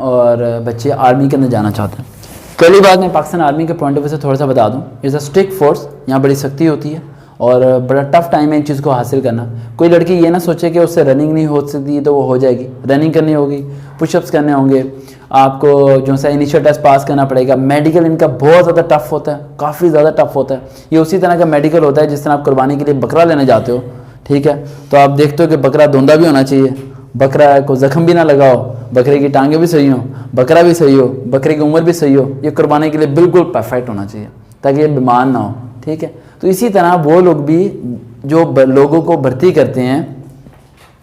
और बच्चे आर्मी के अंदर जाना चाहते हैं। पहली बात मैं पाकिस्तान आर्मी के पॉइंट ऑफ व्यू से थोड़ा सा बता दूं, इज़ अ स्ट्रिक्ट फोर्स, यहाँ बड़ी सख्ती होती है और बड़ा टफ टाइम है इन चीज़ को हासिल करना। कोई लड़की ये ना सोचे कि उससे रनिंग नहीं हो सकती तो वो हो जाएगी, रनिंग करनी होगी, पुशअप्स करने होंगे, आपको जो सा इनिशियल टेस्ट पास करना पड़ेगा। मेडिकल इनका बहुत ज़्यादा टफ होता है, काफ़ी ज़्यादा टफ होता है। ये उसी तरह का मेडिकल होता है जिस तरह आप कुर्बानी के लिए बकरा लेने जाते हो, ठीक है, तो आप देखते हो कि बकरा धुंधा भी होना चाहिए, बकरा को जख्म भी ना लगाओ, बकरे की टांगें भी सही हो, बकरा भी सही हो, बकरे की उम्र भी सही हो, ये कुर्बानी के लिए बिल्कुल परफेक्ट होना चाहिए ताकि ये बीमार ना हो, ठीक है। तो इसी तरह वो लोग भी जो लोगों को भर्ती करते हैं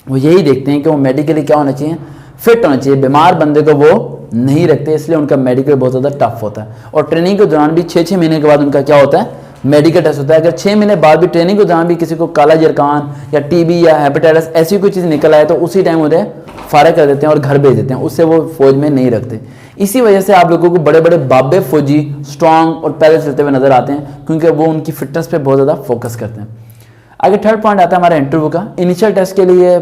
वो यही देखते हैं कि वो मेडिकली क्या होना चाहिए, फिट होना चाहिए। बीमार बंदे को वो नहीं रखते, इसलिए उनका मेडिकल बहुत ज़्यादा टफ होता है। और ट्रेनिंग के दौरान भी 6-6 महीने के बाद उनका क्या होता है, मेडिकल टेस्ट होता है। अगर 6 महीने बाद भी ट्रेनिंग के दौरान भी किसी को काला जरकान या टीबी या हेपेटाइटिस ऐसी कोई चीज़ निकल आए तो उसी टाइम उन्हें फारिग कर देते हैं और घर भेज देते हैं, उससे वो फौज में नहीं रखते। इसी वजह से आप लोगों को बड़े बड़े बाबे फौजी स्ट्रांग और पैदल चलते हुए नजर आते हैं, क्योंकि वो उनकी फिटनेस पे बहुत ज़्यादा फोकस करते हैं। आगे थर्ड पॉइंट आता है हमारा इंटरव्यू का। इनिशियल टेस्ट के लिए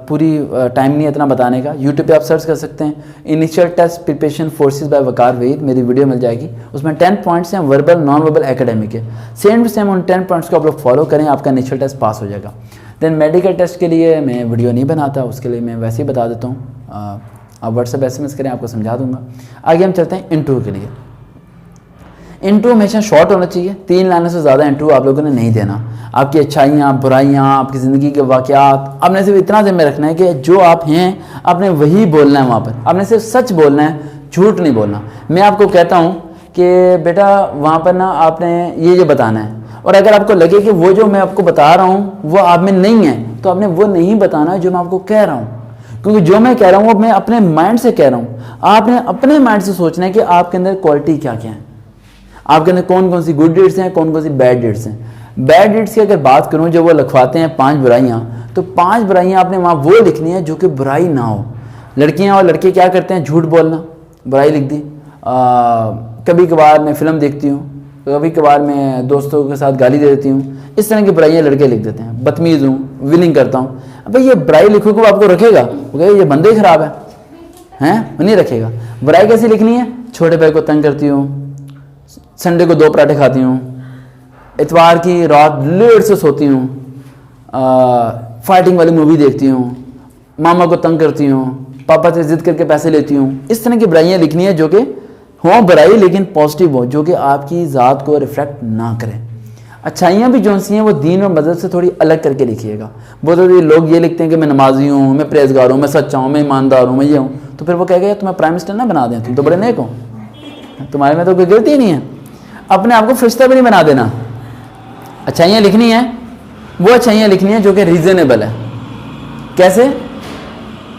पूरी टाइम नहीं है इतना बताने का, यूट्यूब पे आप सर्च कर सकते हैं, initial test preparation forces by Waqar Waheed, मेरी वीडियो मिल जाएगी। उसमें 10 पॉइंट्स हैं, वर्बल नॉन वर्बल एकेडमिक है। सेम टू सेम उन 10 पॉइंट्स को आप लोग फॉलो करें, आपका इनिशियल टेस्ट पास हो जाएगा। देन मेडिकल टेस्ट के लिए मैं वीडियो नहीं बनाता, उसके लिए मैं वैसे ही बता देता हूँ, आप व्हाट्सएप SMS करें, आपको समझा दूंगा। आगे हम चलते हैं इंटरव्यू के लिए। इंटरव्यू हमेशा शॉर्ट होना चाहिए, 3 लाइनों से ज़्यादा इंटरव्यू आप लोगों ने नहीं देना। आपकी अच्छाइयाँ, बुराइयाँ, आपकी ज़िंदगी के वाक़यात, आपने सिर्फ इतना ज़िम्मे रखना है कि जो आप हैं आपने वही बोलना है, वहाँ पर आपने सिर्फ सच बोलना है, झूठ नहीं बोलना। मैं आपको कहता हूँ कि बेटा वहाँ पर ना आपने ये बताना है, और अगर आपको लगे कि वो जो मैं आपको बता रहा हूँ वो आप में नहीं है तो आपने वो नहीं बताना जो मैं आपको कह रहा हूँ, क्योंकि जो मैं कह रहा हूँ वो मैं अपने माइंड से कह रहा हूँ। आपने अपने माइंड से सोचना है कि आपके अंदर क्वालिटी क्या क्या है, आपके अंदर कौन कौन सी गुड डीड्स हैं, कौन कौन सी बैड डीड्स हैं। बैड डीड्स की अगर बात करूं, जो वो लिखवाते हैं 5 बुराइयां, तो 5 बुराइयां आपने वहाँ वो लिखनी है जो कि बुराई ना हो। लड़कियां और लड़के क्या करते हैं, झूठ बोलना, बुराई लिख दी। कभी कभार मैं फ़िल्म देखती हूँ, कभी कभार मैं दोस्तों के साथ गाली दे देती हूँ, इस तरह की बुराइयाँ लड़के लिख देते हैं। बदतमीज़ हूँ, विलिंग करता हूँ। अब ये बुराई लिखोगे वो आपको रखेगा, वो कहेगा ये बंदे ही ख़राब हैं, वो नहीं रखेगा। बुराई कैसी लिखनी है, छोटे भाई को तंग करती हूँ, संडे को 2 पराठे खाती हूँ, इतवार की रात लेट से सोती हूँ, फाइटिंग वाली मूवी देखती हूँ, मामा को तंग करती हूँ, पापा से जिद करके पैसे लेती हूँ। इस तरह की बुराइयाँ लिखनी है जो कि हो बुराई लेकिन पॉजिटिव हो, जो कि आपकी ज़ात को रिफ्लेक्ट ना करें। अच्छाइयाँ भी जो सी हैं वो दीन और मज़हब से थोड़ी अलग करके लिखिएगा। बहुत सारे लोग ये लिखते हैं कि मैं नमाजी हूँ, मैं परहेज़गार हूँ, मैं सच्चा हूँ, मैं ईमानदार हूँ, मैं ये हूँ, तो फिर वो कहेगा तुम्हें प्राइम मिनिस्टर ना बना दें, तुम तो बड़े नेक हो, तुम्हारे में तो कोई गलती नहीं है। अपने आप को फरिश्ता भी नहीं बना देना। अच्छाइयाँ लिखनी है, वो अच्छाइयाँ लिखनी है जो कि रीज़नेबल है। कैसे,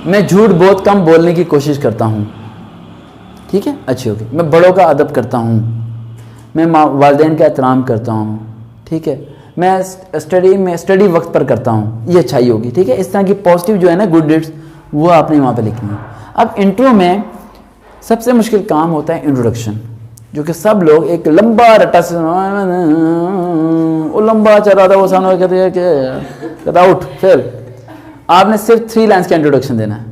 मैं झूठ बहुत कम बोलने की कोशिश करता हूँ, ठीक है, अच्छी होगी। मैं बड़ों का अदब करता हूँ, मैं वालिदैन का एहतराम करता हूँ, ठीक है, मैं स्टडी वक्त पर करता हूँ, ये अच्छाई होगी, ठीक है। इस तरह की पॉजिटिव जो है ना गुड डीड्स, वो आपने वहाँ पे लिखनी है। अब इंटरव्यू में सबसे मुश्किल काम होता है इंट्रोडक्शन, जो कि सब लोग एक लंबा रट्टा से वो लंबा चल रहा था, वो सामने कहते हैं कि उठ, फिर आपने सिर्फ 3 लाइन्स का इंट्रोडक्शन देना है।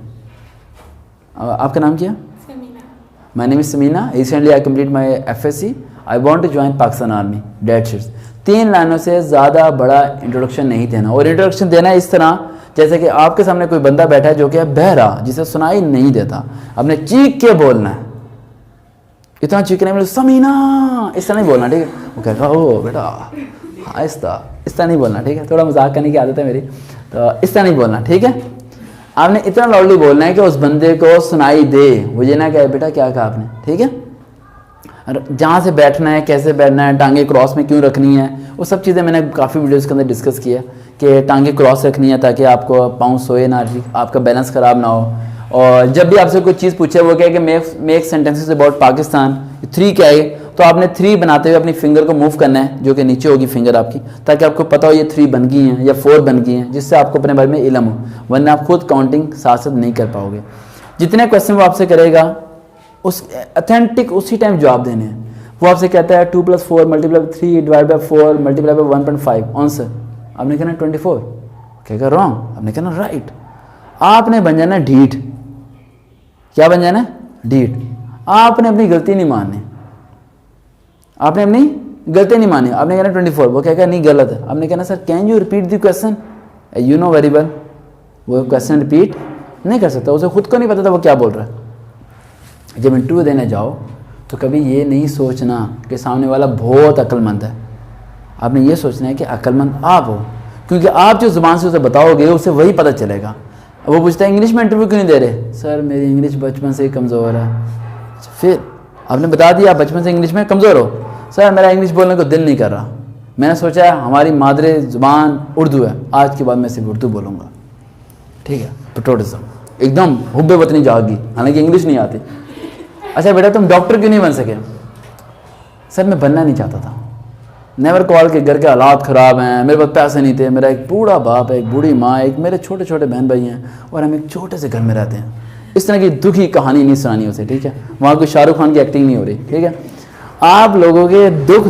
आपका नाम क्या? My name is Sameena, recently I complete my FSc, I want to join Pakistan army, date sheets. 3 लाइनों से ज़्यादा बड़ा इंट्रोडक्शन नहीं देना, और इंट्रोडक्शन देना इस तरह जैसे कि आपके सामने कोई बंदा बैठा है जो कि बहरा, जिसे सुनाई नहीं देता, आपने चीख के बोलना है। इतना चीखने में समीना इस तरह नहीं बोलना, ठीक है। वो कहेगा ओ बेटा आहिस्ता, इस तरह नहीं बोलना, ठीक है। थोड़ा मजाक करने की आदत है मेरी, तो इस तरह नहीं बोलना, ठीक है। आपने इतना लाउडली बोलना है कि उस बंदे को सुनाई दे, वो ये ना कहे बेटा क्या कहा आपने, ठीक है। जहाँ से बैठना है, कैसे बैठना है, टांगे क्रॉस में क्यों रखनी है, वो सब चीज़ें मैंने काफ़ी वीडियोज़ के अंदर डिस्कस किया कि टांगे क्रॉस रखनी है ताकि आपको पाँव सोए ना, आपका बैलेंस ख़राब ना हो। और जब भी आपसे कोई चीज़ पूछे वो कहे कि मेक सेंटेंसेस अबाउट पाकिस्तान, 3 क्या है, तो आपने 3 बनाते हुए अपनी फिंगर को मूव करना है, जो कि नीचे होगी फिंगर आपकी, ताकि आपको पता हो ये 3 बन गई हैं या 4 बन गई हैं, जिससे आपको अपने बारे में इल्म हो, वरना आप खुद काउंटिंग साथ साथ नहीं कर पाओगे। जितने क्वेश्चन वो आपसे करेगा उस अथेंटिक उसी टाइम जवाब देने हैं। वो आपसे कहता है 2 + 4 × 3 / 4 × 1.5 आंसर, आपने कहना 24, कहेगा रॉन्ग, आपने कहना राइट। आपने बन जाना ढीठ, क्या बन जाना है, डीड। आपने अपनी गलती नहीं माननी, आपने अपनी गलती नहीं मानी। आपने कहना 24, वो कहेगा नहीं गलत है। आपने कहना sir can you repeat the question, you know very well वो क्वेश्चन रिपीट नहीं कर सकता, उसे खुद को नहीं पता था वो क्या बोल रहा है। जब इंटरव्यू देने जाओ तो कभी ये नहीं सोचना कि सामने वाला बहुत अक्लमंद है, आपने ये सोचना है कि अक्लमंद आप हो, क्योंकि आप जो ज़ुबान से उसे बताओगे उसे वही पता चलेगा। वो पूछता है इंग्लिश में इंटरव्यू क्यों नहीं दे रहे, सर मेरी इंग्लिश बचपन से ही कमज़ोर है। फिर आपने बता दिया आप बचपन से इंग्लिश में कमज़ोर हो, सर मेरा इंग्लिश बोलने को दिल नहीं कर रहा, मैंने सोचा हमारी मादरी ज़ुबान उर्दू है, आज के बाद मैं सिर्फ उर्दू बोलूँगा। ठीक है, पेट्रोटिज्म एकदम हुब्बे वतनी जागी, हालांकि इंग्लिश नहीं आती। अच्छा बेटा तुम डॉक्टर क्यों नहीं बन सके, सर मैं बनना नहीं चाहता था, नेवर कॉल के घर के हालात ख़राब हैं, मेरे पास पैसे नहीं थे, मेरा एक बूढ़ा बाप है, एक बूढ़ी माँ, एक मेरे छोटे छोटे बहन भाई हैं और हम एक छोटे से घर में रहते हैं। इस तरह की दुखी कहानी नहीं सुनानी उसे, ठीक है। वहाँ कोई शाहरुख खान की एक्टिंग नहीं हो रही, ठीक है। आप लोगों के दुख